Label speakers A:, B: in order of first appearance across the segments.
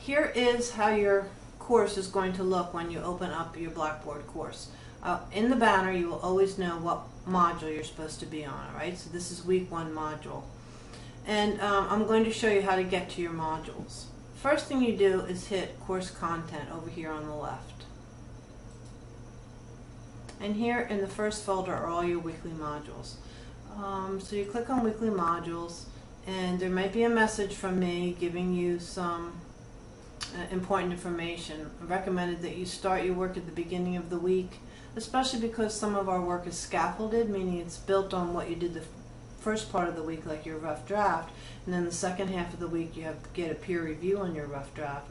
A: Here is how your course is going to look when you open up your Blackboard course. In the banner you will always know what module you're supposed to be on, alright? So this is week 1 module. And I'm going to show you how to get to your modules. First thing you do is hit course content over here on the left. And here in the first folder are all your weekly modules. So you click on weekly modules and there might be a message from me giving you some important information. I recommended that you start your work at the beginning of the week, especially because some of our work is scaffolded, meaning it's built on what you did the first part of the week, like your rough draft, and then the second half of the week you have to get a peer review on your rough draft.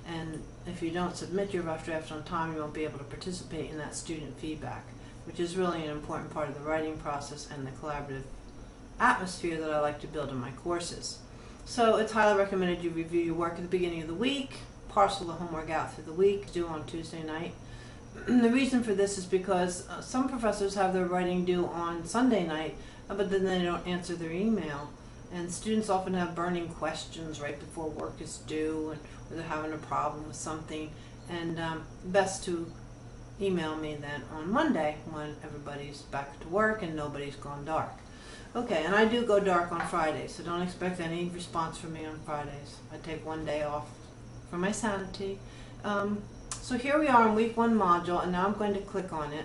A: And if you don't submit your rough draft on time, you won't be able to participate in that student feedback, which is really an important part of the writing process and the collaborative atmosphere that I like to build in my courses. So it's highly recommended you review your work at the beginning of the week, parcel the homework out through the week, due on Tuesday night. The reason for this is because some professors have their writing due on Sunday night, but then they don't answer their email. And students often have burning questions right before work is due, or they're having a problem with something. And best to email me then on Monday when everybody's back to work and nobody's gone dark. Okay, and I do go dark on Fridays, so don't expect any response from me on Fridays. I take one day off for my sanity. So here we are in week 1 module, and now I'm going to click on it.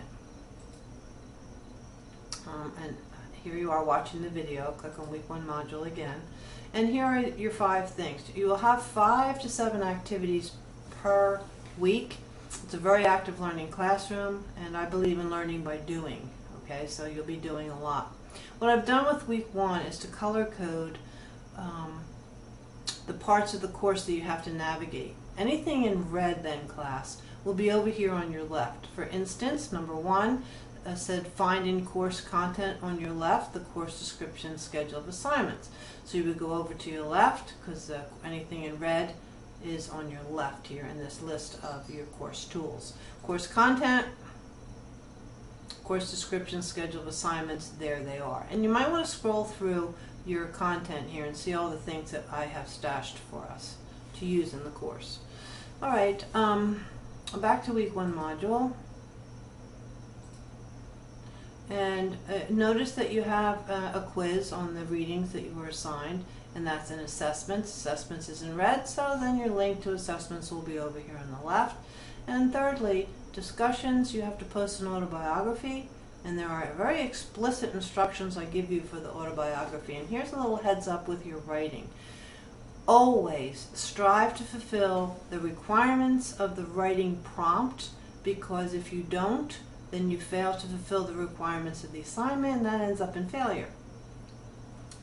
A: And here you are watching the video. Click on week 1 module again. And here are your 5 things. You will have 5 to 7 activities per week. It's a very active learning classroom, and I believe in learning by doing. Okay, so you'll be doing a lot. What I've done with week 1 is to color code the parts of the course that you have to navigate. Anything in red then, class, will be over here on your left. For instance, number 1 said find in course content on your left, the course description, schedule of assignments. So you would go over to your left because anything in red is on your left here in this list of your course tools. Course content, course description, schedule of assignments, there they are. And you might want to scroll through your content here and see all the things that I have stashed for us to use in the course. Alright, back to week 1 module. And notice that you have a quiz on the readings that you were assigned, and that's in assessments. Assessments is in red, so then your link to assessments will be over here on the left. And thirdly, discussions, you have to post an autobiography, and there are very explicit instructions I give you for the autobiography. And here's a little heads up with your writing. Always strive to fulfill the requirements of the writing prompt, because if you don't, then you fail to fulfill the requirements of the assignment, and that ends up in failure.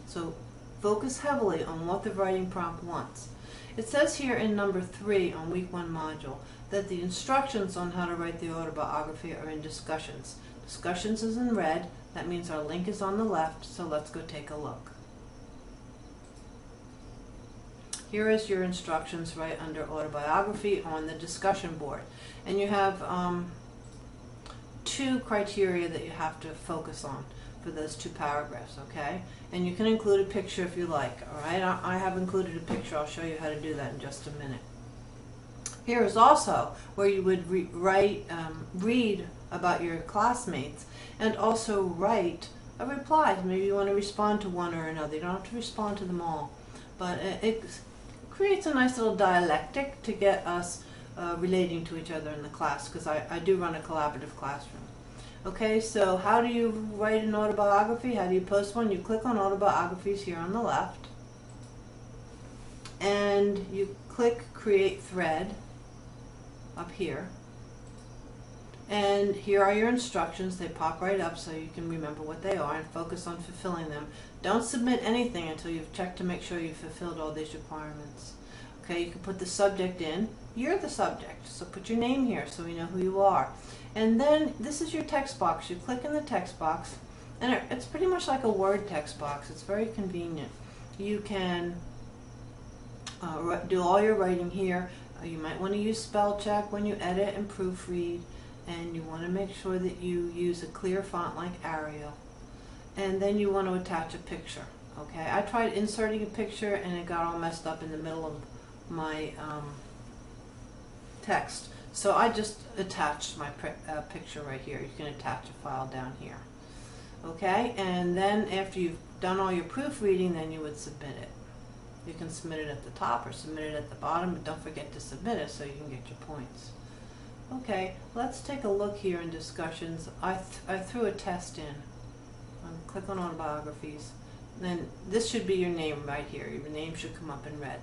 A: So focus heavily on what the writing prompt wants. It says here in number 3 on week 1 module that the instructions on how to write the autobiography are in discussions. Discussions is in red, that means our link is on the left, so let's go take a look. Here is your instructions right under autobiography on the discussion board. And you have 2 criteria that you have to focus on for those 2 paragraphs, okay? And you can include a picture if you like, alright? I have included a picture. I'll show you how to do that in just a minute. Here is also where you would read about your classmates and also write a reply. Maybe you want to respond to one or another. You don't have to respond to them all. But it creates a nice little dialectic to get us relating to each other in the class, because I do run a collaborative classroom. Okay, so how do you write an autobiography? How do you post one? You click on autobiographies here on the left, and you click create thread up here, and here are your instructions. They pop right up so you can remember what they are and focus on fulfilling them. Don't submit anything until you've checked to make sure you've fulfilled all these requirements. Okay, you can put the subject in. You're the subject, so put your name here so we know who you are. And then this is your text box. You click in the text box, and it's pretty much like a Word text box. It's very convenient. You can do all your writing here. You might want to use spell check when you edit and proofread, and you want to make sure that you use a clear font like Arial. And then you want to attach a picture. Okay, I tried inserting a picture and it got all messed up in the middle of my text. So I just attached my picture right here. You can attach a file down here. Okay, and then after you've done all your proofreading, then you would submit it. You can submit it at the top or submit it at the bottom, but don't forget to submit it so you can get your points. Okay, let's take a look here in discussions. I threw a test in. Click on autobiographies. Then this should be your name right here. Your name should come up in red.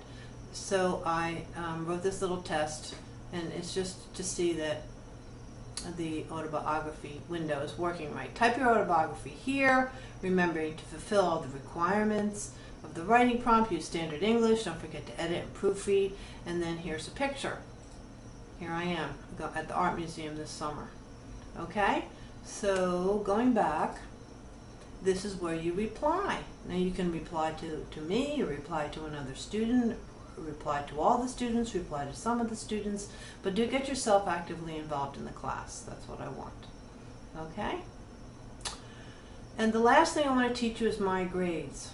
A: So I wrote this little test, and it's just to see that the autobiography window is working right. Type your autobiography here, remembering to fulfill all the requirements of the writing prompt. Use standard English. Don't forget to edit and proofread. And then here's a picture. Here I am at the art museum this summer. Okay, so going back, this is where you reply. Now you can reply to me, or reply to another student, reply to all the students, reply to some of the students, but do get yourself actively involved in the class. That's what I want. Okay? And the last thing I want to teach you is my grades.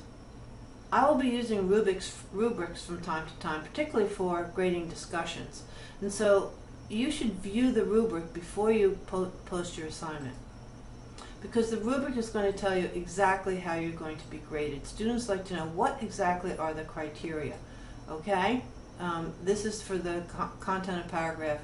A: I will be using rubrics from time to time, particularly for grading discussions. And so you should view the rubric before you post your assignment, because the rubric is going to tell you exactly how you're going to be graded. Students like to know what exactly are the criteria. Okay? This is for the content of paragraph,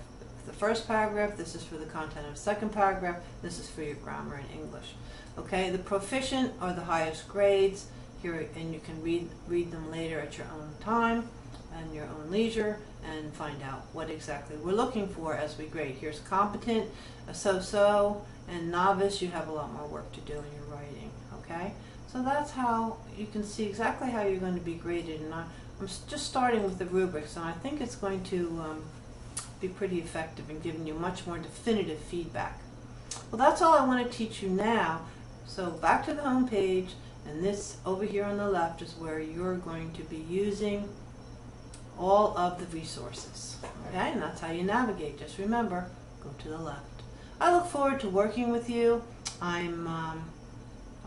A: the first paragraph. This is for the content of the second paragraph. This is for your grammar and English. Okay? The proficient are the highest grades here, and you can read them later at your own time and your own leisure, and find out what exactly we're looking for as we grade. Here's competent, a so-so, and novice. You have a lot more work to do in your writing. Okay? So that's how you can see exactly how you're going to be graded. And I'm just starting with the rubrics, and I think it's going to be pretty effective in giving you much more definitive feedback. Well, that's all I want to teach you now. So back to the home page, and this over here on the left is where you're going to be using all of the resources. Okay, and that's how you navigate. Just remember, go to the left. I look forward to working with you. I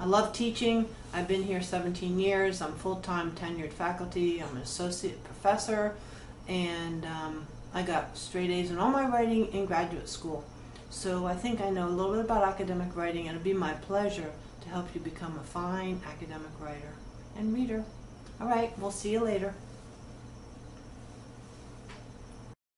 A: love teaching. I've been here 17 years. I'm full-time tenured faculty. I'm an associate professor, and I got straight A's in all my writing in graduate school. So I think I know a little bit about academic writing, and it'll be my pleasure to help you become a fine academic writer and reader. All right, we'll see you later.